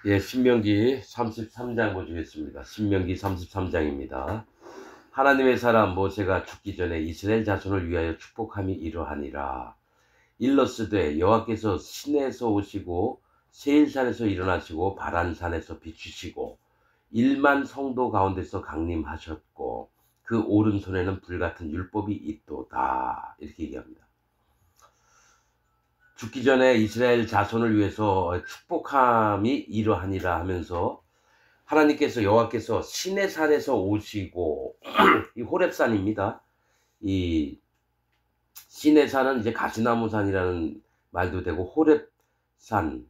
예, 신명기 33장 보시겠습니다. 신명기 33장입니다. 하나님의 사람 모세가 죽기 전에 이스라엘 자손을 위하여 축복함이 이러하니라. 일러스되 여호와께서 시내에서 오시고 세일산에서 일어나시고 바란산에서 비추시고 1만 성도 가운데서 강림하셨고 그 오른손에는 불같은 율법이 있도다. 이렇게 얘기합니다. 죽기 전에 이스라엘 자손을 위해서 축복함이 이러하니라 하면서 하나님께서 여호와께서 시내산에서 오시고 이 호렙산입니다. 이 시내산은 이제 가시나무산이라는 말도 되고 호렙산,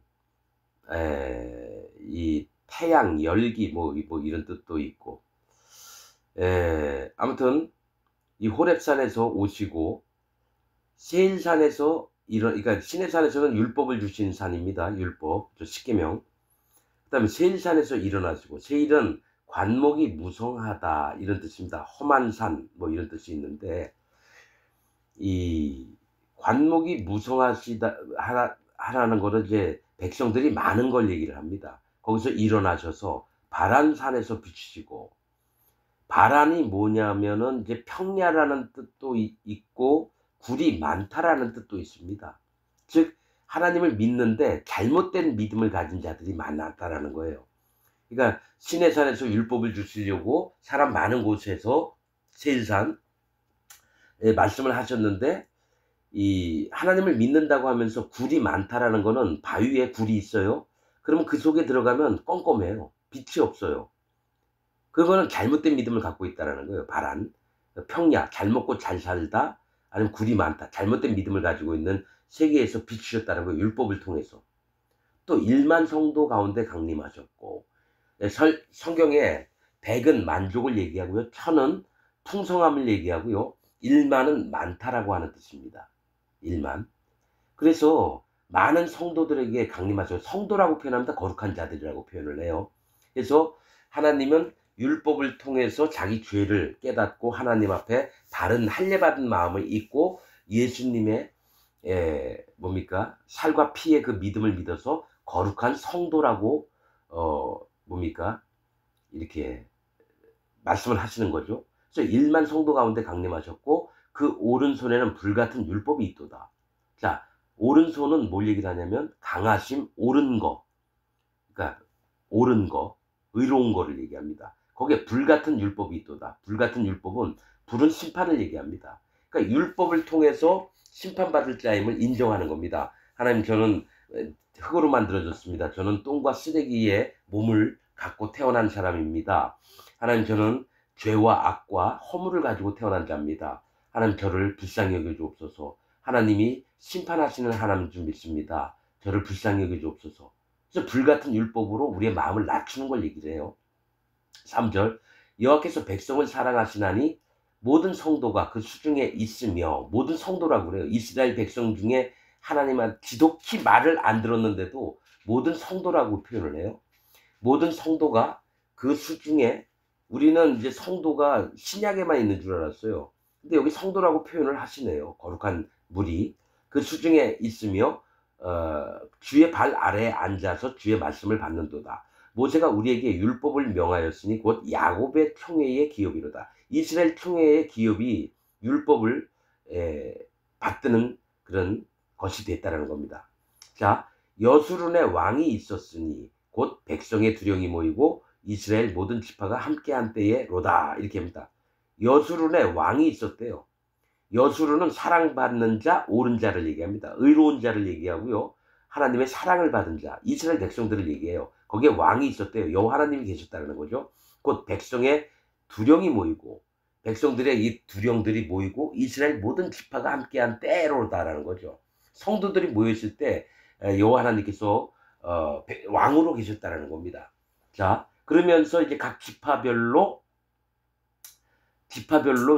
이 태양 열기 뭐 이런 뜻도 있고, 아무튼 이 호렙산에서 오시고 세일산에서 그러니까 시내산에서는 율법을 주신 산입니다. 율법, 십계명. 그다음에 세일산에서 일어나시고, 세일은 관목이 무성하다 이런 뜻입니다. 험한 산 뭐 이런 뜻이 있는데, 이 관목이 무성하시다 하라는 거는 이제 백성들이 많은 걸 얘기를 합니다. 거기서 일어나셔서 바란산에서 비추시고, 바란이 뭐냐면은 이제 평야라는 뜻도 있고 굴이 많다라는 뜻도 있습니다. 즉 하나님을 믿는데 잘못된 믿음을 가진 자들이 많았다라는 거예요. 그러니까 시내산에서 율법을 주시려고 사람 많은 곳에서 세일산 말씀을 하셨는데, 이 하나님을 믿는다고 하면서 굴이 많다라는 거는 바위에 굴이 있어요. 그러면 그 속에 들어가면 껌껌해요. 빛이 없어요. 그거는 잘못된 믿음을 갖고 있다라는 거예요. 바란, 평야, 잘 먹고 잘 살다, 아니면 굴이 많다, 잘못된 믿음을 가지고 있는 세계에서 비추셨다는 거예요. 율법을 통해서. 또 1만 성도 가운데 강림하셨고, 성경에 100은 만족을 얘기하고요, 1000은 풍성함을 얘기하고요, 1만은 많다라고 하는 뜻입니다. 1만. 그래서 많은 성도들에게 강림하셔. 성도라고 표현합니다. 거룩한 자들이라고 표현을 해요. 그래서 하나님은 율법을 통해서 자기 죄를 깨닫고 하나님 앞에 바른 할례받은 마음을 잊고 예수님의 뭡니까? 살과 피의 그 믿음을 믿어서 거룩한 성도라고 뭡니까? 이렇게 말씀을 하시는 거죠. 그래서 1만 성도 가운데 강림하셨고 그 오른손에는 불같은 율법이 있도다. 자, 오른손은 뭘 얘기를 하냐면 강하심, 옳은 거. 그러니까 옳은 거, 의로운 거를 얘기합니다. 거기에 불같은 율법이 있도다. 불같은 율법은 불은 심판을 얘기합니다. 그러니까 율법을 통해서 심판받을 자임을 인정하는 겁니다. 하나님, 저는 흙으로 만들어졌습니다. 저는 똥과 쓰레기의 몸을 갖고 태어난 사람입니다. 하나님, 저는 죄와 악과 허물을 가지고 태어난 자입니다. 하나님, 저를 불쌍히 여겨 주옵소서. 하나님이 심판하시는 하나님인 줄 믿습니다. 저를 불쌍히 여겨 주옵소서. 그래서 불같은 율법으로 우리의 마음을 낮추는 걸 얘기를 해요. 3절, 여호와께서 백성을 사랑하시나니 모든 성도가 그 수중에 있으며, 모든 성도라고 그래요. 이스라엘 백성 중에 하나님한 지독히 말을 안 들었는데도 모든 성도라고 표현을 해요. 모든 성도가 그 수중에, 우리는 이제 성도가 신약에만 있는 줄 알았어요. 근데 여기 성도라고 표현을 하시네요. 거룩한 무리 그 수중에 있으며 주의 발 아래에 앉아서 주의 말씀을 받는도다. 모세가 우리에게 율법을 명하였으니 곧 야곱의 총회의 기업이로다. 이스라엘 총회의 기업이 율법을 받드는 그런 것이 됐다는 겁니다. 자, 여수론의 왕이 있었으니 곧 백성의 두령이 모이고 이스라엘 모든 지파가 함께한 때에 로다. 이렇게 합니다. 여수론의 왕이 있었대요. 여수론은 사랑받는 자, 옳은 자를 얘기합니다. 의로운 자를 얘기하고요, 하나님의 사랑을 받은 자, 이스라엘 백성들을 얘기해요. 거기에 왕이 있었대요. 여호와 하나님이 계셨다는 거죠. 곧 백성의 두령이 모이고, 백성들의 이 두령들이 모이고 이스라엘 모든 지파가 함께한 때로다라는 거죠. 성도들이 모였을 때 여호와 하나님께서 왕으로 계셨다는 겁니다. 자, 그러면서 이제 각 지파별로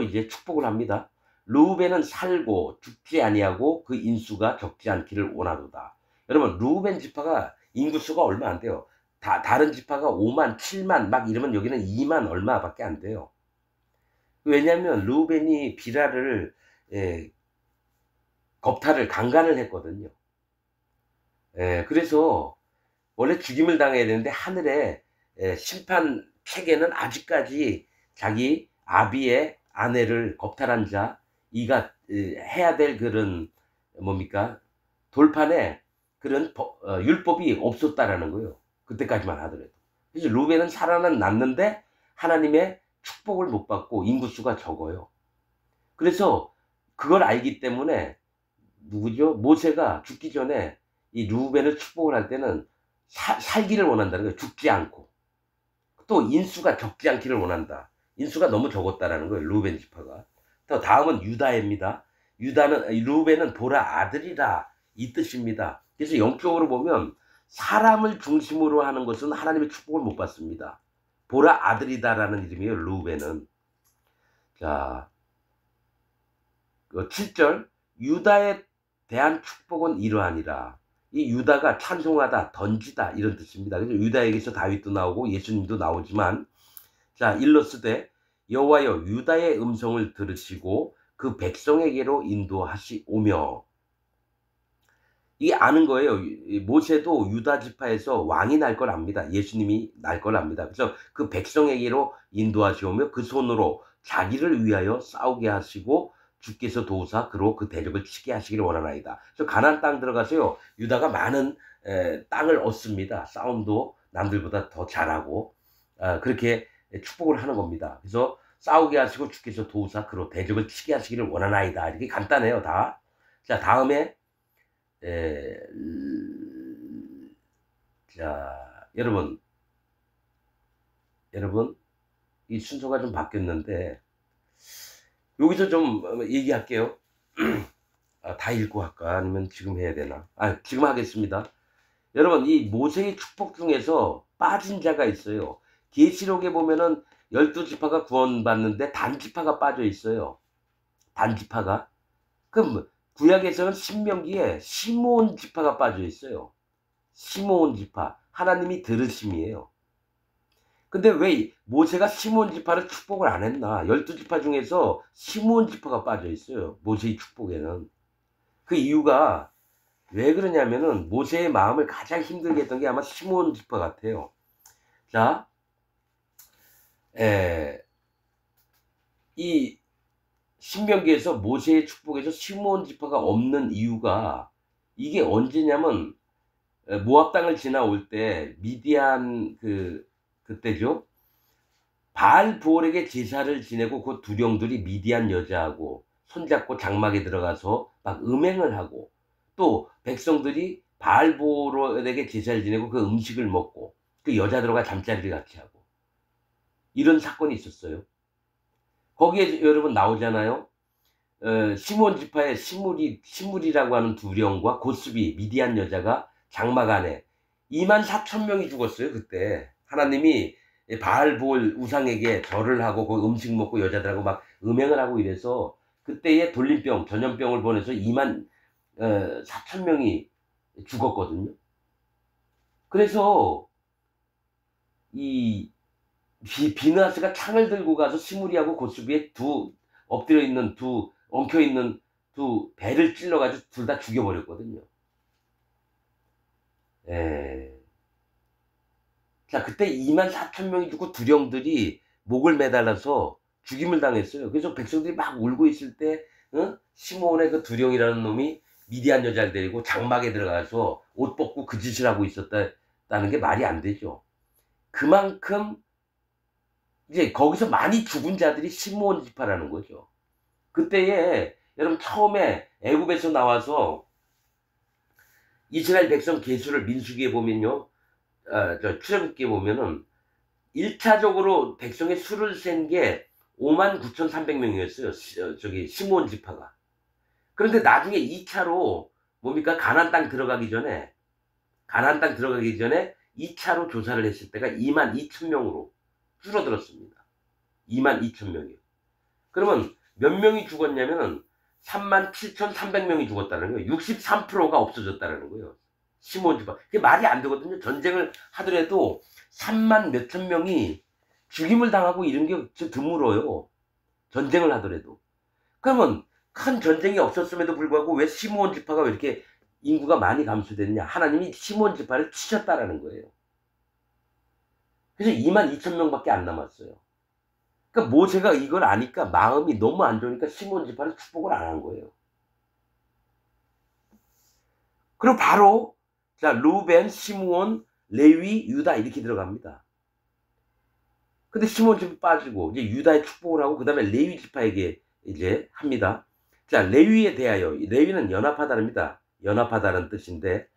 이제 축복을 합니다. 르우벤은 살고 죽지 아니하고 그 인수가 적지 않기를 원하도다. 여러분, 르우벤 지파가 인구수가 얼마 안 돼요. 다른 지파가 5만, 7만 막 이러면 여기는 2만 얼마밖에 안 돼요. 왜냐하면 르우벤이 비라를 겁탈을 강간을 했거든요. 그래서 원래 죽임을 당해야 되는데 하늘의 심판 체계는 아직까지 자기 아비의 아내를 겁탈한 자 이가 해야 될 그런 뭡니까 돌판에 그런 율법이 없었다라는 거예요. 그때까지만 하더라도. 그래서 루벤은 살아는 났는데 하나님의 축복을 못 받고 인구수가 적어요. 그래서 그걸 알기 때문에 누구죠? 모세가 죽기 전에 이 루벤을 축복을 할 때는 살기를 원한다는 거예요. 죽지 않고. 또 인수가 적지 않기를 원한다. 인수가 너무 적었다라는 거예요. 루벤 지파가. 또 다음은 유다입니다. 루벤은 보라 아들이라 이 뜻입니다. 그래서 영적으로 보면 사람을 중심으로 하는 것은 하나님의 축복을 못 받습니다. 보라 아들이다라는 이름이에요. 루벤은. 자, 7절 유다에 대한 축복은 이러하니라. 이 유다가 찬송하다, 던지다 이런 뜻입니다. 그래서 유다에게서 다윗도 나오고 예수님도 나오지만 자 일러스되 여호와여 유다의 음성을 들으시고 그 백성에게로 인도하시오며 이게 아는 거예요. 모세도 유다 지파에서 왕이 날 걸 압니다. 예수님이 날 걸 압니다. 그래서 그 백성에게로 인도하시오며 그 손으로 자기를 위하여 싸우게 하시고 주께서 도우사 그로 그 대적을 치게 하시기를 원하나이다. 그래서 가나안 땅 들어가서요. 유다가 많은 땅을 얻습니다. 싸움도 남들보다 더 잘하고 그렇게 축복을 하는 겁니다. 그래서 싸우게 하시고 주께서 도우사 그로 대적을 치게 하시기를 원하나이다. 이렇게 간단해요. 다. 자 다음에 자 여러분 이 순서가 좀 바뀌었는데 여기서 좀 얘기할게요. 다 읽고 할까 아니면 지금 해야 되나? 지금 하겠습니다. 여러분 이 모세의 축복 중에서 빠진 자가 있어요. 계시록에 보면은 12지파가 구원받는데 단지파가 빠져 있어요. 단지파가. 그럼 구약에서는 신명기에 시므온 지파가 빠져 있어요. 시므온 지파. 하나님이 들으심이에요. 근데 왜 모세가 시므온 지파를 축복을 안 했나? 12지파 중에서 시므온 지파가 빠져 있어요. 모세의 축복에는. 그 이유가 왜 그러냐면은 모세의 마음을 가장 힘들게 했던 게 아마 시므온 지파 같아요. 자, 이 신명기에서 모세의 축복에서 시므온 지파가 없는 이유가 이게 언제냐면 모압 땅을 지나올 때 미디안 그때죠. 바알 부올에게 제사를 지내고 그 두령들이 미디안 여자하고 손잡고 장막에 들어가서 막 음행을 하고 또 백성들이 바알 부올에게 제사를 지내고 그 음식을 먹고 그 여자들과 잠자리를 같이 하고 이런 사건이 있었어요. 거기에 여러분 나오잖아요. 시몬 지파의 시므리라고 하는 두령과 고스비 미디안 여자가 장막 안에 24,000명이 죽었어요. 그때 하나님이 바알볼 우상에게 절을 하고 그 음식 먹고 여자들하고 막 음행을 하고 이래서 그때에 돌림병 전염병을 보내서 24,000명이 죽었거든요. 그래서 이 비느하스가 창을 들고 가서 시므리하고 고스비에 엉켜있는 두 배를 찔러가지고 둘 다 죽여버렸거든요. 자, 그때 24,000명이 죽고 두령들이 목을 매달아서 죽임을 당했어요. 그래서 백성들이 막 울고 있을 때, 시므온의 그 두령이라는 놈이 미디안 여자를 데리고 장막에 들어가서 옷 벗고 그 짓을 하고 있었다는 게 말이 안 되죠. 그만큼 이제 거기서 많이 죽은 자들이 시므온 지파라는 거죠. 그때에 여러분 처음에 애굽에서 나와서 이스라엘 백성 계수를 민수기에 보면요, 출애굽기에 보면은 1차적으로 백성의 수를 센 게 59,300명이었어요. 저기 시므온 지파가. 그런데 나중에 2차로 뭡니까 가나안 땅 들어가기 전에 2차로 조사를 했을 때가 22,000명으로 줄어들었습니다. 22,000명이요. 그러면 몇 명이 죽었냐면은 37,300명이 죽었다는 거예요. 63%가 없어졌다는 거예요. 시므온 지파. 그게 말이 안 되거든요. 전쟁을 하더라도 3만 몇천 명이 죽임을 당하고 이런 게 드물어요. 전쟁을 하더라도. 그러면 큰 전쟁이 없었음에도 불구하고 왜 시므온 지파가 왜 이렇게 인구가 많이 감소됐냐? 하나님이 시몬 지파를 치셨다라는 거예요. 그래서 22,000명밖에 안 남았어요. 그러니까 모세가 이걸 아니까 마음이 너무 안 좋으니까 시몬 지파를 축복을 안 한 거예요. 그리고 바로 자 루벤, 시므온, 레위, 유다 이렇게 들어갑니다. 근데 시몬 지파 빠지고 이제 유다의 축복을 하고 그 다음에 레위 지파에게 이제 합니다. 자 레위에 대하여 레위는 연합하다입니다. 연합하다는 뜻인데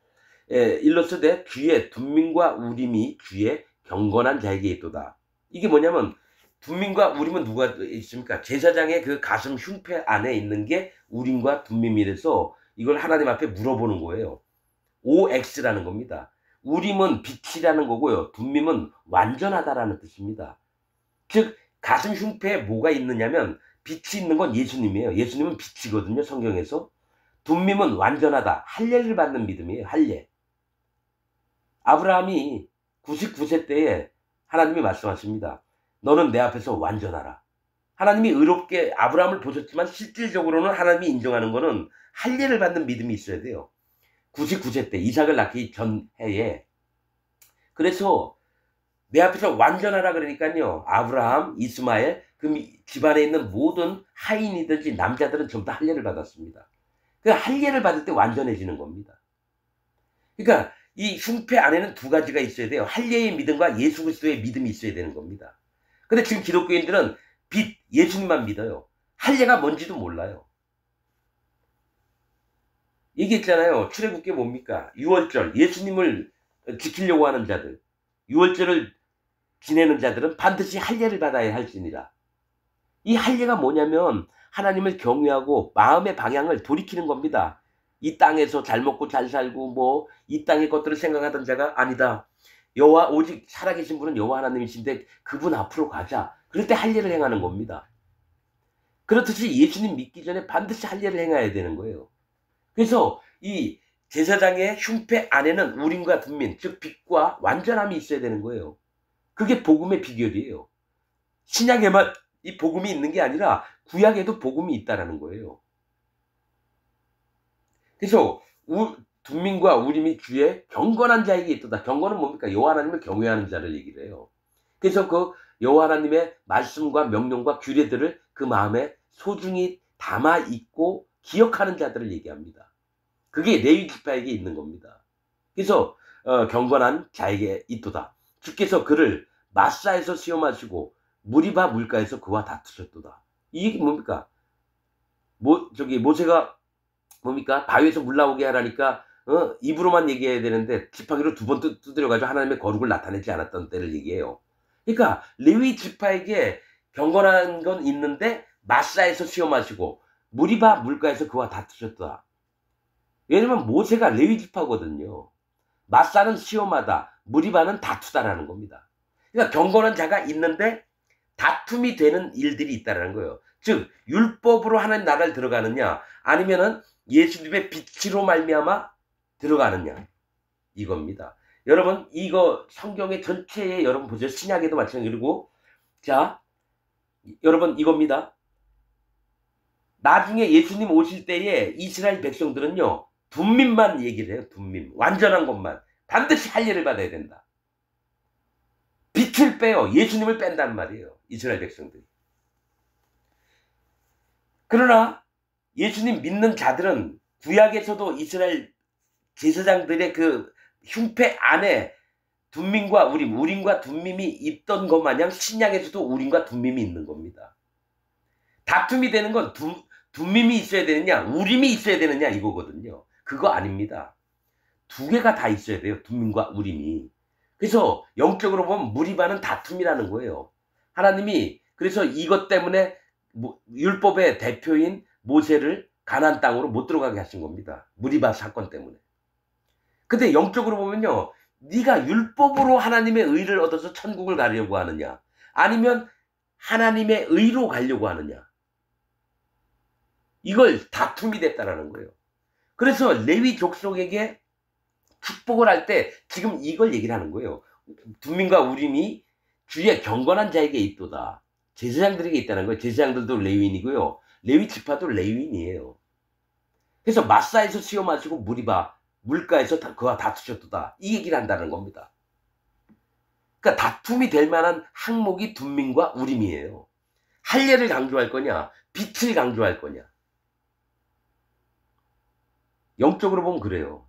일러스되 주의 둠민과 우림이 주의 경건한 자에게 있도다. 이게 뭐냐면 둠민과 우림은 누가 있습니까? 제사장의 그 가슴 흉패 안에 있는 게 우림과 둠민이라서 이걸 하나님 앞에 물어보는 거예요. OX라는 겁니다. 우림은 빛이라는 거고요. 둠민은 완전하다라는 뜻입니다. 즉 가슴 흉패에 뭐가 있느냐면 빛이 있는 건 예수님이에요. 예수님은 빛이거든요. 성경에서. 둠민은 완전하다. 할례를 받는 믿음이에요. 할례. 아브라함이 99세 때에 하나님이 말씀하십니다. 너는 내 앞에서 완전하라. 하나님이 의롭게 아브라함을 보셨지만 실질적으로는 하나님이 인정하는 거는 할례를 받는 믿음이 있어야 돼요. 99세 때 이삭을 낳기 전 해에. 그래서 내 앞에서 완전하라 그러니까요. 아브라함, 이스마엘 그 집안에 있는 모든 하인이든지 남자들은 전부 다 할례를 받았습니다. 그 할례를 받을 때 완전해지는 겁니다. 그러니까 이 흉패 안에는 두 가지가 있어야 돼요. 할례의 믿음과 예수 그리스도의 믿음이 있어야 되는 겁니다. 근데 지금 기독교인들은 빛, 예수님만 믿어요. 할례가 뭔지도 몰라요. 얘기했잖아요. 출애굽기 뭡니까? 유월절, 예수님을 지키려고 하는 자들, 유월절을 지내는 자들은 반드시 할례를 받아야 할지니라. 이 할례가 뭐냐면 하나님을 경외하고 마음의 방향을 돌이키는 겁니다. 이 땅에서 잘 먹고 잘 살고 뭐 이 땅의 것들을 생각하던 자가 아니다. 여호와 오직 살아계신 분은 여호와 하나님이신데 그분 앞으로 가자. 그럴 때 할례를 행하는 겁니다. 그렇듯이 예수님 믿기 전에 반드시 할례를 행해야 되는 거예요. 그래서 이 제사장의 흉패 안에는 우림과 둠민, 즉 빛과 완전함이 있어야 되는 거예요. 그게 복음의 비결이에요. 신약에만 이 복음이 있는 게 아니라 구약에도 복음이 있다라는 거예요. 그래서 둠민과 우림이 주의 경건한 자에게 있도다. 경건은 뭡니까? 여호와 하나님을 경외하는 자를 얘기를 해요. 그래서 그 여호와 하나님의 말씀과 명령과 규례들을 그 마음에 소중히 담아 있고 기억하는 자들을 얘기합니다. 그게 레위 지파에게 있는 겁니다. 그래서 경건한 자에게 있도다. 주께서 그를 마사에서 시험하시고 무리바 물가에서 그와 다투셨도다. 이 얘기 뭡니까? 모세가 뭡니까? 바위에서 물 나오게 하라니까 입으로만 얘기해야 되는데 지팡이로 두 번 두드려가지고 하나님의 거룩을 나타내지 않았던 때를 얘기해요. 그러니까 레위 지파에게 경건한 건 있는데 마사에서 시험하시고 무리바 물가에서 그와 다투셨다. 왜냐면 모세가 레위 지파거든요. 마사는 시험하다, 무리바는 다투다라는 겁니다. 그러니까 경건한 자가 있는데 다툼이 되는 일들이 있다는 거예요. 즉 율법으로 하나님 나라를 들어가느냐 아니면은 예수님의 빛으로 말미암아 들어가느냐 이겁니다. 여러분 이거 성경의 전체에 여러분 보세요. 신약에도 마찬가지고 자 여러분 이겁니다. 나중에 예수님 오실 때에 이스라엘 백성들은요 둠민만 얘기를 해요. 둠민 완전한 것만 반드시 할례를 받아야 된다. 빛을 빼요. 예수님을 뺀단 말이에요. 이스라엘 백성들이. 그러나 예수님 믿는 자들은 구약에서도 이스라엘 제사장들의 그 흉패 안에 둠민과 우림과 둠민이 있던 것 마냥 신약에서도 우림과 둠민이 있는 겁니다. 다툼이 되는 건 둠민이 있어야 되느냐 우림이 있어야 되느냐 이거거든요. 그거 아닙니다. 두 개가 다 있어야 돼요. 둠민과 우림이. 그래서 영적으로 보면 무리바는 다툼이라는 거예요. 하나님이 그래서 이것 때문에 율법의 대표인 모세를 가나안 땅으로 못 들어가게 하신 겁니다. 무리바 사건 때문에. 근데 영적으로 보면요. 네가 율법으로 하나님의 의를 얻어서 천국을 가려고 하느냐 아니면 하나님의 의로 가려고 하느냐 이걸 다툼이 됐다라는 거예요. 그래서 레위 족속에게 축복을 할 때 지금 이걸 얘기를 하는 거예요. 둠민과 우림이 주의 경건한 자에게 있도다. 제사장들에게 있다는 거예요. 제사장들도 레위인이고요. 레위 지파도 레위인이에요. 그래서 마사에서 시험하시고 무리바 물가에서 그와 다투셨도다. 이 얘기를 한다는 겁니다. 그러니까 다툼이 될 만한 항목이 둠밈과 우림이에요. 할례를 강조할 거냐, 빛을 강조할 거냐. 영적으로 보면 그래요.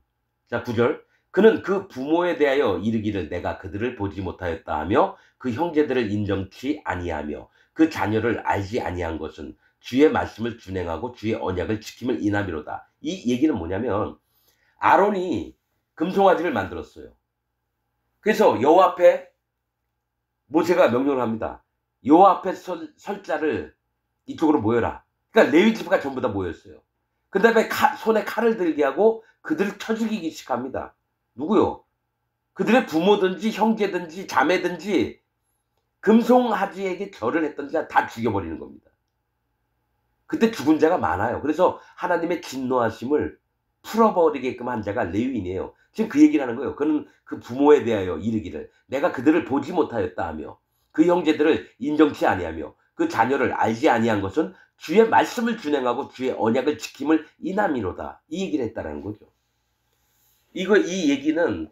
자, 9절. 그는 그 부모에 대하여 이르기를 내가 그들을 보지 못하였다 하며 그 형제들을 인정치 아니하며 그 자녀를 알지 아니한 것은 주의 말씀을 준행하고 주의 언약을 지킴을 인함이로다. 이 얘기는 뭐냐면 아론이 금송아지를 만들었어요. 그래서 여호와 앞에 모세가 명령을 합니다. 여호와 앞에 설 자를 이쪽으로 모여라. 그러니까 레위 지파가 전부 다 모였어요. 그 다음에 손에 칼을 들게 하고 그들을 쳐 죽이기 시작합니다. 누구요? 그들의 부모든지 형제든지 자매든지 금송아지에게 절을 했든지 다 죽여버리는 겁니다. 그때 죽은 자가 많아요. 그래서 하나님의 진노하심을 풀어버리게끔 한 자가 레위인이에요. 지금 그 얘기를 하는 거예요. 그는 그 부모에 대하여 이르기를 내가 그들을 보지 못하였다 하며 그 형제들을 인정치 아니하며 그 자녀를 알지 아니한 것은 주의 말씀을 준행하고 주의 언약을 지킴을 인함이로다. 이 얘기를 했다는 거죠. 이 얘기는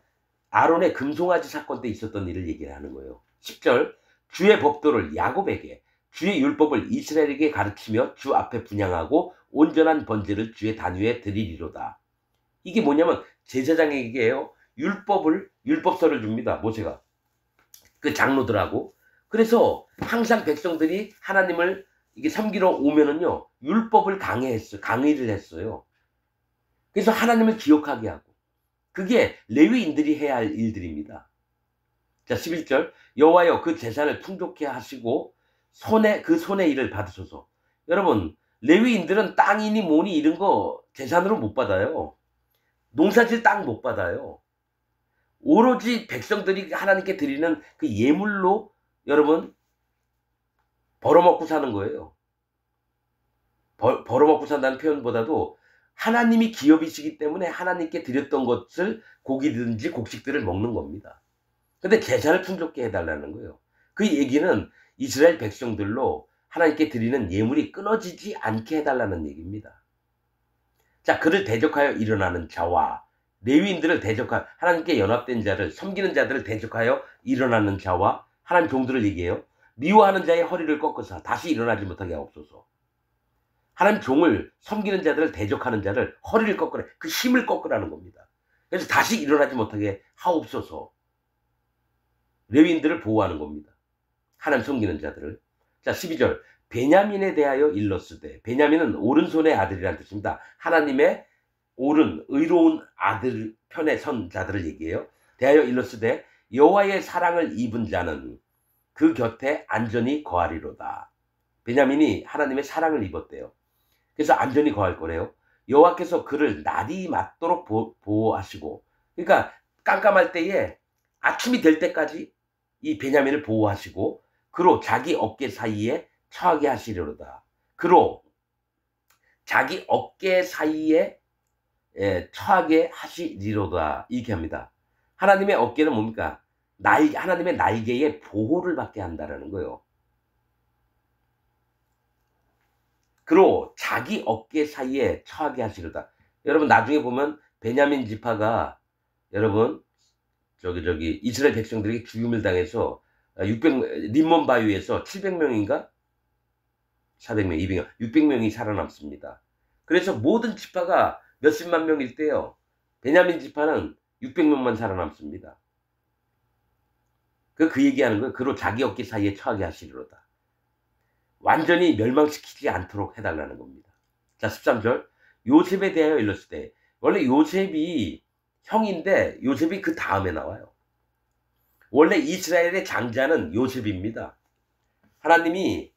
아론의 금송아지 사건 때 있었던 일을 얘기를 하는 거예요. 10절 주의 법도를 야곱에게 주의 율법을 이스라엘에게 가르치며 주 앞에 분향하고 온전한 번제를 주의 단위에 드리리로다. 이게 뭐냐면 제사장에게요 율법서를 줍니다. 모세가 그 장로들하고. 그래서 항상 백성들이 하나님을 이게 섬기러 오면은요 율법을 강의를 했어요. 그래서 하나님을 기억하게 하고 그게 레위인들이 해야 할 일들입니다. 자 11절 여호와여 그 재산을 풍족케 하시고 그 손의 일을 받으소서. 여러분 레위인들은 땅이니 뭐니 이런 거 재산으로 못 받아요. 농사질 땅 못 받아요. 오로지 백성들이 하나님께 드리는 그 예물로 여러분 벌어먹고 사는 거예요. 벌어먹고 산다는 표현보다도 하나님이 기업이시기 때문에 하나님께 드렸던 것을 고기든지 곡식들을 먹는 겁니다. 근데 재산을 풍족케 해달라는 거예요. 그 얘기는 이스라엘 백성들로 하나님께 드리는 예물이 끊어지지 않게 해달라는 얘기입니다. 자, 그를 대적하여 일어나는 자와 레위인들을 대적하여 하나님께 연합된 자를 섬기는 자들을 대적하여 일어나는 자와 하나님 종들을 얘기해요. 미워하는 자의 허리를 꺾어서 다시 일어나지 못하게 하옵소서. 하나님 종을 섬기는 자들을 대적하는 자를 허리를 꺾으라. 그 힘을 꺾으라는 겁니다. 그래서 다시 일어나지 못하게 하옵소서. 레위인들을 보호하는 겁니다. 하나님 섬기는 자들을. 자 12절 베냐민에 대하여 일렀으되 베냐민은 오른손의 아들이라는 뜻입니다. 하나님의 옳은 의로운 아들 편에 선 자들을 얘기해요. 대하여 일렀으되 여호와의 사랑을 입은 자는 그 곁에 안전히 거하리로다. 베냐민이 하나님의 사랑을 입었대요. 그래서 안전히 거할 거래요. 여호와께서 그를 날이 맞도록 보호하시고 그러니까 깜깜할 때에 아침이 될 때까지 이 베냐민을 보호하시고 그로 자기 어깨 사이에 처하게 하시리로다. 그로 자기 어깨 사이에 처하게 하시리로다. 이렇게 합니다. 하나님의 어깨는 뭡니까? 하나님의 날개에 보호를 받게 한다는 거예요. 그로 자기 어깨 사이에 처하게 하시리로다. 여러분 나중에 보면 베냐민 지파가 여러분 이스라엘 백성들에게 죽임을 당해서 림몬 바위에서 700명인가 400명, 200명, 600명이 살아남습니다. 그래서 모든 지파가 몇십만 명일 때요. 베냐민 지파는 600명만 살아남습니다. 그 얘기하는 거예요. 그로 자기 어깨 사이에 처하게 하시리로다. 완전히 멸망시키지 않도록 해달라는 겁니다. 자 13절 요셉에 대하여 일렀을 때 원래 요셉이 형인데 요셉이 그 다음에 나와요. 원래 이스라엘의 장자는 요셉입니다. 하나님이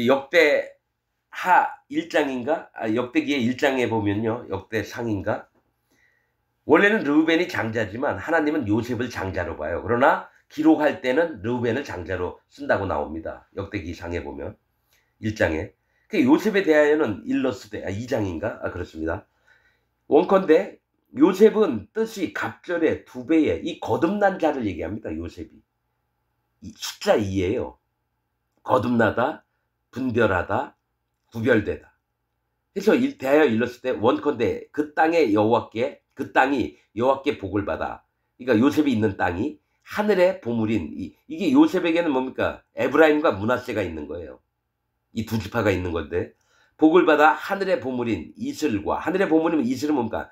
역대하 1장인가 역대기의 1장에 보면요 역대상인가 원래는 르우벤이 장자지만 하나님은 요셉을 장자로 봐요. 그러나 기록할 때는 르우벤을 장자로 쓴다고 나옵니다. 역대기상에 보면 1장에 그 요셉에 대하여는 일러스되 2장인가 그렇습니다. 원컨대 요셉은 뜻이 갑절의 2배의 이 거듭난 자를 얘기합니다. 요셉이 숫자 2예요. 거듭나다, 분별하다, 구별되다. 그래서 대하여 일렀을 때 원컨대 그 땅의 여호와께 그 땅이 여호와께 복을 받아. 그러니까 요셉이 있는 땅이 하늘의 보물인 이게 요셉에게는 뭡니까? 에브라임과 므낫세가 있는 거예요. 이 두 지파가 있는 건데 복을 받아 하늘의 보물인 이슬과 하늘의 보물이면 이슬은 뭡니까?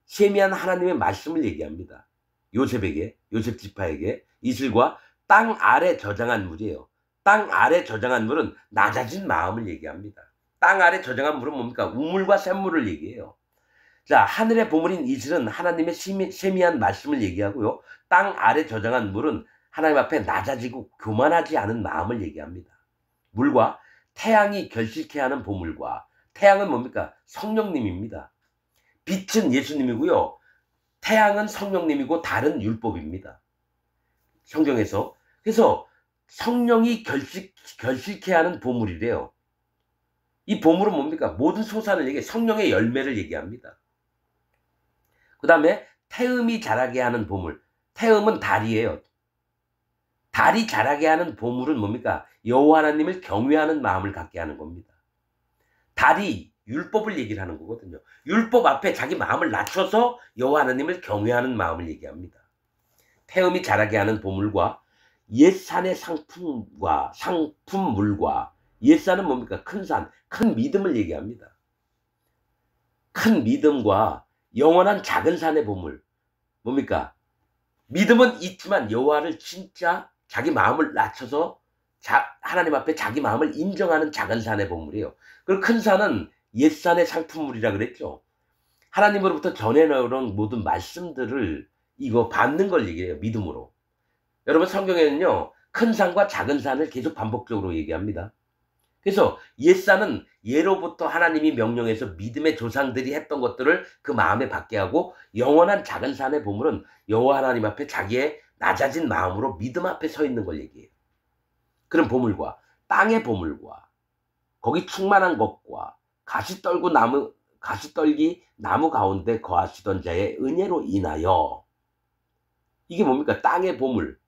세미한 하나님의 말씀을 얘기합니다. 요셉에게 요셉 지파에게 이슬과 땅 아래 저장한 물이에요. 땅 아래 저장한 물은 낮아진 마음을 얘기합니다. 땅 아래 저장한 물은 뭡니까? 우물과 샘물을 얘기해요. 자, 하늘의 보물인 이슬은 하나님의 세미한 말씀을 얘기하고요. 땅 아래 저장한 물은 하나님 앞에 낮아지고 교만하지 않은 마음을 얘기합니다. 물과 태양이 결실케 하는 보물과 태양은 뭡니까? 성령님입니다. 빛은 예수님이고요. 태양은 성령님이고 달은 율법입니다. 성경에서. 그래서 성령이 결실케 하는 보물이래요. 이 보물은 뭡니까? 모든 소산을 얘기해 성령의 열매를 얘기합니다. 그 다음에 태음이 자라게 하는 보물. 태음은 달이에요. 달이 자라게 하는 보물은 뭡니까? 여호와 하나님을 경외하는 마음을 갖게 하는 겁니다. 달이 율법을 얘기를 하는 거거든요. 율법 앞에 자기 마음을 낮춰서 여호와 하나님을 경외하는 마음을 얘기합니다. 태음이 자라게 하는 보물과 옛산의 상품물과 옛산은 뭡니까? 큰 산, 큰 믿음을 얘기합니다. 큰 믿음과 영원한 작은 산의 보물. 뭡니까? 믿음은 있지만 여호와를 진짜 자기 마음을 낮춰서 하나님 앞에 자기 마음을 인정하는 작은 산의 보물이에요. 그리고 큰 산은 옛산의 상품물이라 그랬죠. 하나님으로부터 전해놓은 모든 말씀들을 이거 받는 걸 얘기해요. 믿음으로. 여러분 성경에는요. 큰 산과 작은 산을 계속 반복적으로 얘기합니다. 그래서 옛산은 예로부터 하나님이 명령해서 믿음의 조상들이 했던 것들을 그 마음에 받게 하고 영원한 작은 산의 보물은 여호와 하나님 앞에 자기의 낮아진 마음으로 믿음 앞에 서 있는 걸 얘기해요. 그런 보물과 땅의 보물과 거기 충만한 것과 가시떨기 나무 가운데 거하시던 자의 은혜로 인하여 이게 뭡니까? 땅의 보물.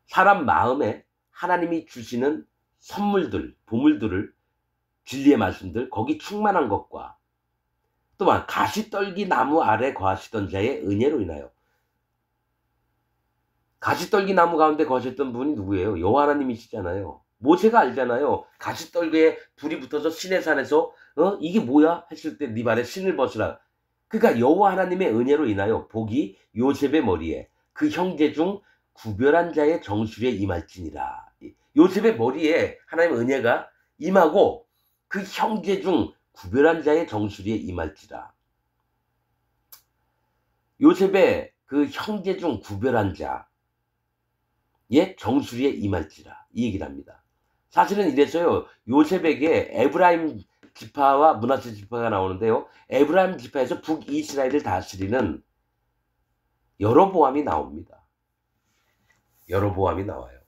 사람 마음에 하나님이 주시는 선물들, 보물들을 진리의 말씀들 거기 충만한 것과 또한 가시떨기 나무 아래 거하시던 자의 은혜로 인하여 가시떨기 나무 가운데 거하셨던 분이 누구예요? 여호와 하나님이시잖아요. 모세가 알잖아요. 가시떨기에 불이 붙어서 시내산에서 이게 뭐야? 했을 때 네 발에 신을 벗으라. 그러니까 여호와 하나님의 은혜로 인하여 복이 요셉의 머리에 그 형제 중 구별한 자의 정수리에 임할지니라. 요셉의 머리에 하나님의 은혜가 임하고 그 형제 중 구별한 자의 정수리에 임할지라. 요셉의 그 형제 중 구별한 자의 정수리에 임할지라. 이 얘기를 합니다. 사실은 이래서요. 요셉에게 에브라임 지파와 므낫세 지파가 나오는데요. 에브라임 지파에서 북이스라엘을 다스리는 여로보암이 나옵니다. 여로보암이 나와요.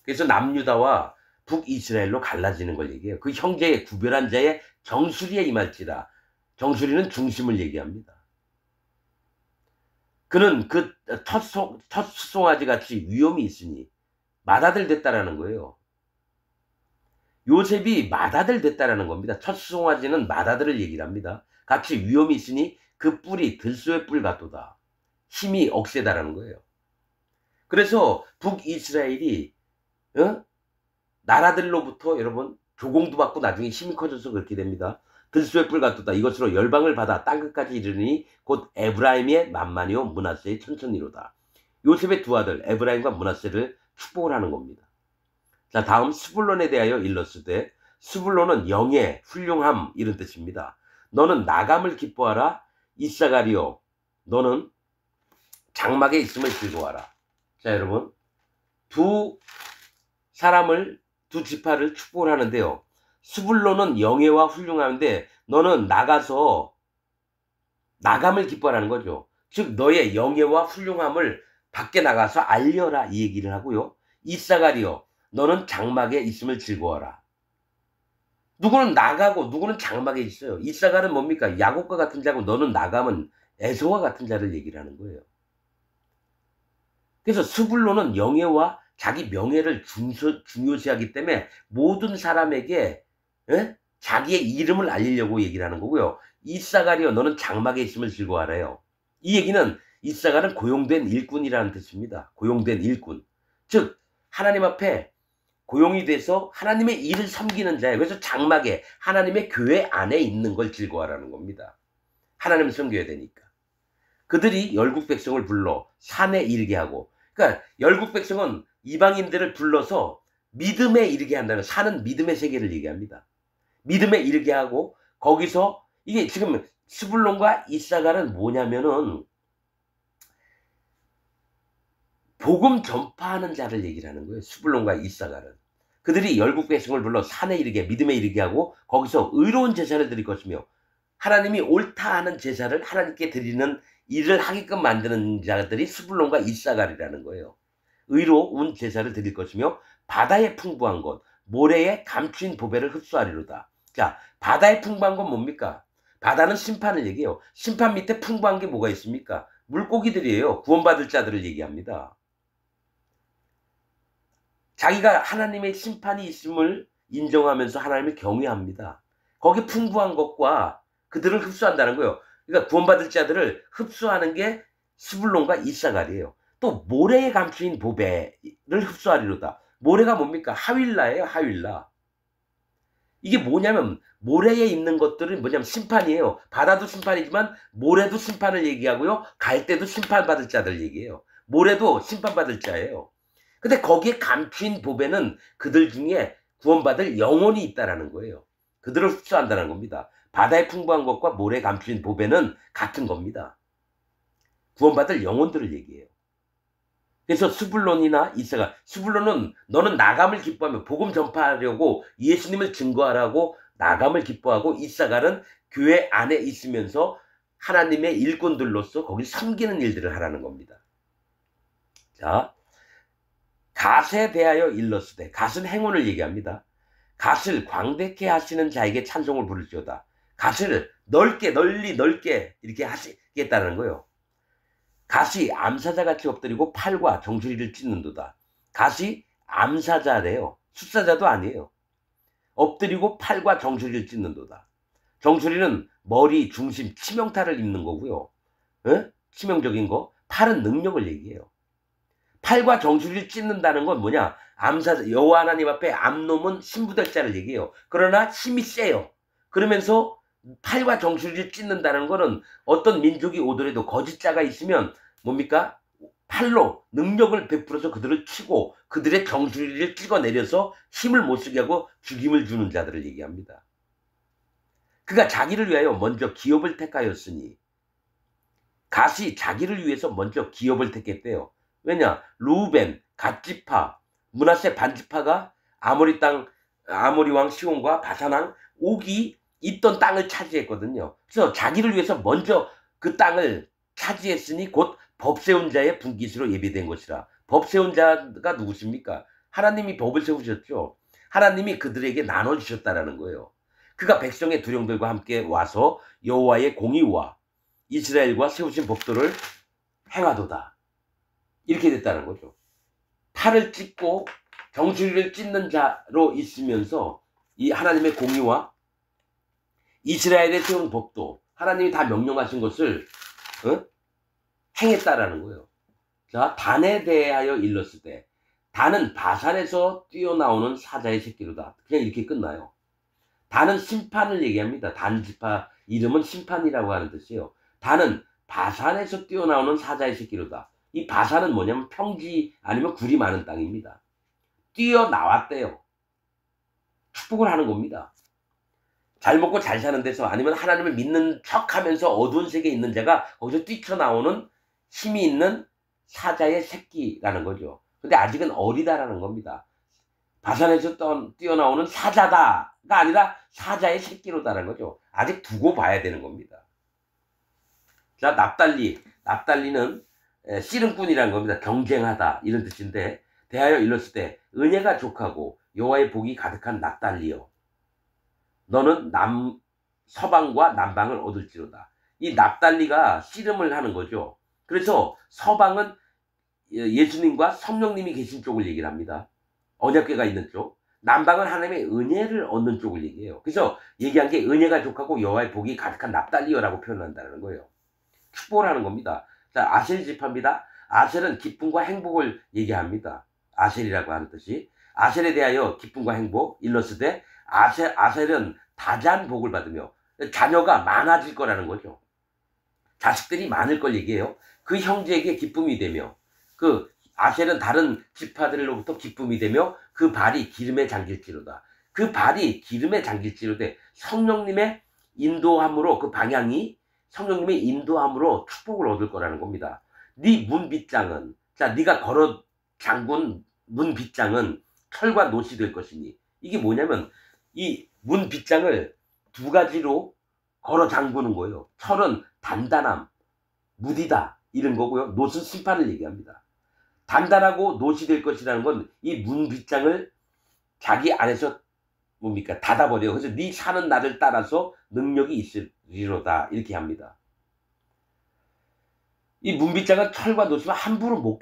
그래서 남유다와 북이스라엘로 갈라지는 걸 얘기해요. 그 형제의 구별한 자의 정수리에 임할지라. 정수리는 중심을 얘기합니다. 그는 그 첫 수송아지 같이 위엄이 있으니 맏아들 됐다라는 거예요. 요셉이 맏아들 됐다라는 겁니다. 첫 수송아지는 맏아들을 얘기를 합니다. 같이 위엄이 있으니 그 뿔이 들소의 뿔 같도다. 힘이 억세다라는 거예요. 그래서 북이스라엘이 나라들로부터 여러분 조공도 받고 나중에 힘이 커져서 그렇게 됩니다. 들소의 뿔 같도다. 이것으로 열방을 받아 땅끝까지 이르니 곧 에브라임의 만만이요 므낫세의 천천히로다. 요셉의 두 아들 에브라임과 므낫세를 축복을 하는 겁니다. 자, 다음 스불론에 대하여 일렀으되 스불론은 영예, 훌륭함 이런 뜻입니다. 너는 나감을 기뻐하라. 이사가리요 너는 장막에 있음을 즐거워하라. 자, 여러분 두 지파를 축복을 하는데요. 스불론은 영예와 훌륭함인데 너는 나가서 나감을 기뻐하라는 거죠. 즉 너의 영예와 훌륭함을 밖에 나가서 알려라 이 얘기를 하고요. 이사가리요 너는 장막에 있음을 즐거워하라. 누구는 나가고 누구는 장막에 있어요. 이사갈은 뭡니까? 야곱과 같은 자고 너는 나감은 에서와 같은 자를 얘기를 하는 거예요. 그래서 스불론은 영예와 자기 명예를 중요시하기 때문에 모든 사람에게 자기의 이름을 알리려고 얘기를 하는 거고요. 이사가리여 너는 장막에 있음을 즐거워하래요. 이 얘기는 이사가는 고용된 일꾼이라는 뜻입니다. 고용된 일꾼. 즉 하나님 앞에 고용이 돼서 하나님의 일을 섬기는 자예요. 그래서 장막에 하나님의 교회 안에 있는 걸 즐거워하라는 겁니다. 하나님을 섬겨야 되니까. 그들이 열국 백성을 불러 산에 이르게 하고, 그러니까 열국 백성은 이방인들을 불러서 믿음에 이르게 한다는, 산은 믿음의 세계를 얘기합니다. 믿음에 이르게 하고 거기서 이게 지금 스불론과 이사갈은 뭐냐면은 복음 전파하는 자를 얘기를 하는 거예요. 스불론과 이사갈은. 그들이 열국 백성을 불러 산에 이르게 믿음에 이르게 하고 거기서 의로운 제사를 드릴 것이며 하나님이 옳다 하는 제사를 하나님께 드리는 일을 하게끔 만드는 자들이 스불론과 이사갈이라는 거예요. 의로운 제사를 드릴 것이며 바다에 풍부한 것 모래에 감추인 보배를 흡수하리로다. 자, 바다에 풍부한 건 뭡니까? 바다는 심판을 얘기해요. 심판 밑에 풍부한 게 뭐가 있습니까? 물고기들이에요. 구원받을 자들을 얘기합니다. 자기가 하나님의 심판이 있음을 인정하면서 하나님을 경외합니다. 거기에 풍부한 것과 그들을 흡수한다는 거예요. 그러니까 구원받을 자들을 흡수하는 게 스불론과 이사갈이에요. 또 모래에 감추인 보배를 흡수하리로다. 모래가 뭡니까? 하윌라예요. 하윌라. 이게 뭐냐면 모래에 있는 것들은 뭐냐면 심판이에요. 바다도 심판이지만 모래도 심판을 얘기하고요. 갈대도 심판받을 자들 얘기해요. 모래도 심판받을 자예요. 근데 거기에 감추인 보배는 그들 중에 구원받을 영혼이 있다라는 거예요. 그들을 흡수한다는 겁니다. 바다에 풍부한 것과 모래에 감추인 보배는 같은 겁니다. 구원받을 영혼들을 얘기해요. 그래서 스불론이나 이사갈, 스불론은 너는 나감을 기뻐하며 복음 전파하려고 예수님을 증거하라고 나감을 기뻐하고, 이사갈은 교회 안에 있으면서 하나님의 일꾼들로서 거기 섬기는 일들을 하라는 겁니다. 자, 갓에 대하여 일러스되, 갓은 행운을 얘기합니다. 갓을 광대케 하시는 자에게 찬송을 부를지어다. 갓을 넓게 널리 넓게 이렇게 하시겠다는 거예요. 갓이 암사자같이 엎드리고 팔과 정수리를 찢는도다. 갓이 암사자래요. 숫사자도 아니에요. 엎드리고 팔과 정수리를 찢는도다. 정수리는 머리, 중심, 치명타를 입는 거고요. 에? 치명적인 거. 팔은 능력을 얘기해요. 팔과 정수리를 찢는다는 건 뭐냐? 암사자, 여호와 하나님 앞에 암놈은 신부될 자를 얘기해요. 그러나 힘이 세요. 그러면서 팔과 정수리를 찢는다는 거는 어떤 민족이 오더라도 거짓자가 있으면 뭡니까? 팔로 능력을 베풀어서 그들을 치고 그들의 정수리를 찍어내려서 힘을 못 쓰게 하고 죽임을 주는 자들을 얘기합니다. 그가 자기를 위하여 먼저 기업을 택하였으니, 갓이 자기를 위해서 먼저 기업을 택했대요. 왜냐? 루벤, 갓지파, 므낫세 반지파가 아모리 땅, 아모리 왕 시온과 바산 왕 옥이 있던 땅을 차지했거든요. 그래서 자기를 위해서 먼저 그 땅을 차지했으니 곧 법 세운 자의 분깃으로 예비된 것이라. 법 세운 자가 누구십니까? 하나님이 법을 세우셨죠. 하나님이 그들에게 나눠주셨다라는 거예요. 그가 백성의 두령들과 함께 와서 여호와의 공의와 이스라엘과 세우신 법도를 행하도다. 이렇게 됐다는 거죠. 팔을 찢고 정수리를 찢는 자로 있으면서 이 하나님의 공의와 이스라엘의 세운 법도, 하나님이 다 명령하신 것을 행했다라는 거예요. 자, 단에 대하여 일렀으되, 단은 바산에서 뛰어나오는 사자의 새끼로다. 그냥 이렇게 끝나요. 단은 심판을 얘기합니다. 단지파 이름은 심판이라고 하는 뜻이에요. 단은 바산에서 뛰어나오는 사자의 새끼로다. 이 바산은 뭐냐면 평지 아니면 굴이 많은 땅입니다. 뛰어나왔대요. 축복을 하는 겁니다. 잘 먹고 잘 사는 데서, 아니면 하나님을 믿는 척하면서 어두운 세계에 있는 자가 거기서 뛰쳐나오는 힘이 있는 사자의 새끼라는 거죠. 근데 아직은 어리다라는 겁니다. 바산에서 뛰어나오는 사자다가 아니라 사자의 새끼로다라는 거죠. 아직 두고 봐야 되는 겁니다. 자, 납달리는 씨름꾼이라는 겁니다. 경쟁하다 이런 뜻인데, 대하여 일렀을 때 은혜가 족하고 여호와의 복이 가득한 납달리여, 너는 서방과 남방을 얻을지로다. 이 납달리가 씨름을 하는 거죠. 그래서 서방은 예수님과 성령님이 계신 쪽을 얘기를 합니다. 언약궤가 있는 쪽. 남방은 하나님의 은혜를 얻는 쪽을 얘기해요. 그래서 얘기한 게 은혜가 족하고 여호와의 복이 가득한 납달리여라고 표현한다는 거예요. 축복을 하는 겁니다. 자, 아셀 지파입니다. 아셀은 기쁨과 행복을 얘기합니다. 아셀이라고 하는 뜻이. 아셀에 대하여 기쁨과 행복, 일러스되 아셀은 다자한 복을 받으며 자녀가 많아질 거라는 거죠. 자식들이 많을 걸 얘기해요. 그 형제에게 기쁨이 되며 그 아셀은 다른 지파들로부터 기쁨이 되며 그 발이 기름에 잠길지로다. 그 발이 기름에 잠길지로되 성령님의 인도함으로 그 방향이 성령님의 인도함으로 축복을 얻을 거라는 겁니다. 네 문 빗장은 자 네가 걸어 잠근 문 빗장은 철과 노시 될 것이니 이게 뭐냐면 이 문 빗장을 두 가지로 걸어 잠그는 거예요. 철은 단단함, 무디다 이런 거고요. 노는 심판을 얘기합니다. 단단하고 노시 될 것이라는 건 이 문 빗장을 자기 안에서 뭡니까 닫아버려요. 그래서 네 사는 날을 따라서 능력이 있으리로다 이렇게 합니다. 이 문빗장은 철과 노시면 함부로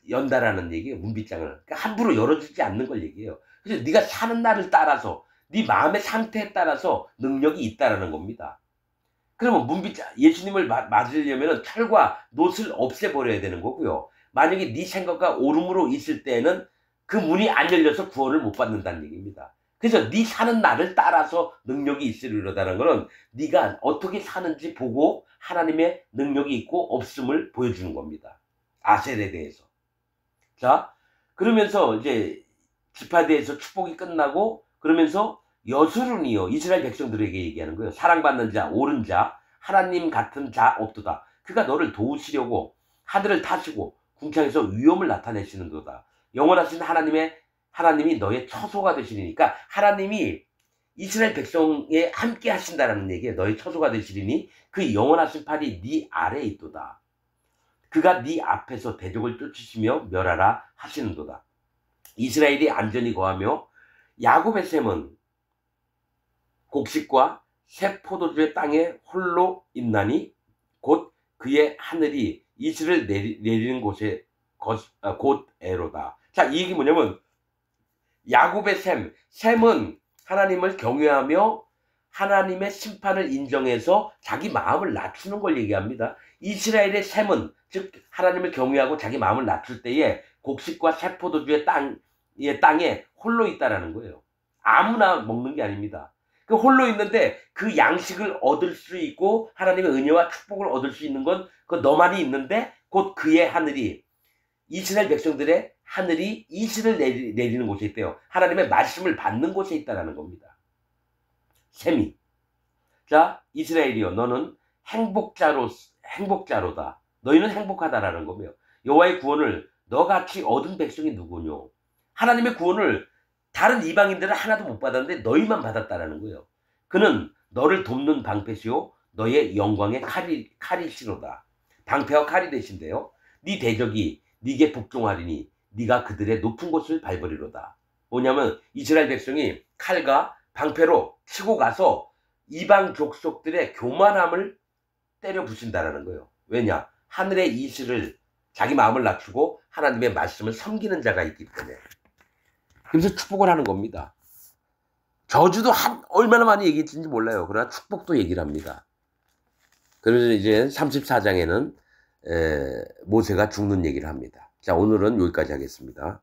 연다라는 얘기예요. 문빗장을 그러니까 함부로 열어주지 않는 걸 얘기해요. 그래서 네가 사는 날을 따라서 네 마음의 상태에 따라서 능력이 있다라는 겁니다. 그러면 문빗장 예수님을 맞으려면 철과 놋을 없애버려야 되는 거고요. 만약에 네 생각과 오름으로 있을 때에는 그 문이 안 열려서 구원을 못 받는다는 얘기입니다. 그래서 네 사는 날을 따라서 능력이 있으리로다는 것은 네가 어떻게 사는지 보고 하나님의 능력이 있고 없음을 보여주는 겁니다. 아셀에 대해서. 자, 그러면서 이제 지파대에서 축복이 끝나고 그러면서 여수run이요 이스라엘 백성들에게 얘기하는 거예요. 사랑받는 자, 옳은 자, 하나님 같은 자 없도다. 그가 너를 도우시려고 하늘을 타시고 궁창에서 위엄을 나타내시는도다. 영원하신 하나님이 너의 처소가 되시리니까 하나님이 이스라엘 백성에 함께 하신다라는 얘기예요. 너의 처소가 되시리니 그 영원하신 팔이 네 아래에 있도다. 그가 네 앞에서 대적을 쫓으시며 멸하라 하시는도다. 이스라엘이 안전히 거하며 야곱의 셈은 곡식과 새 포도주의 땅에 홀로 있나니 곧 그의 하늘이 이슬을 내리는 곳에 곧 에로다. 자, 이 얘기 뭐냐면 야곱의 셈은 하나님을 경외하며 하나님의 심판을 인정해서 자기 마음을 낮추는 걸 얘기합니다. 이스라엘의 셈은 즉 하나님을 경외하고 자기 마음을 낮출 때에 곡식과 새 포도주의 땅에 홀로 있다라는 거예요. 아무나 먹는 게 아닙니다. 그 홀로 있는데 그 양식을 얻을 수 있고 하나님의 은혜와 축복을 얻을 수 있는 건 그 너만이 있는데 곧 그의 하늘이 이스라엘 백성들의 하늘이 이슬을 내리는 곳에 있대요. 하나님의 말씀을 받는 곳에 있다라는 겁니다. 셈이. 자, 이스라엘이여 너는 행복자로다. 너희는 행복하다라는 거며 여호와의 구원을 너같이 얻은 백성이 누구뇨? 하나님의 구원을 다른 이방인들은 하나도 못 받았는데 너희만 받았다라는 거예요. 그는 너를 돕는 방패시오 너의 영광의 칼이시로다. 방패와 칼이 되신대요. 네 대적이 네게 복종하리니 네가 그들의 높은 곳을 밟으리로다. 뭐냐면 이스라엘 백성이 칼과 방패로 치고 가서 이방 족속들의 교만함을 때려 부신다라는 거예요. 왜냐? 하늘의 이슬을 자기 마음을 낮추고 하나님의 말씀을 섬기는 자가 있기 때문에. 그래서 축복을 하는 겁니다. 저주도 얼마나 많이 얘기했는지 몰라요. 그러나 축복도 얘기를 합니다. 그래서 이제 34장에는 모세가 죽는 얘기를 합니다. 자, 오늘은 여기까지 하겠습니다.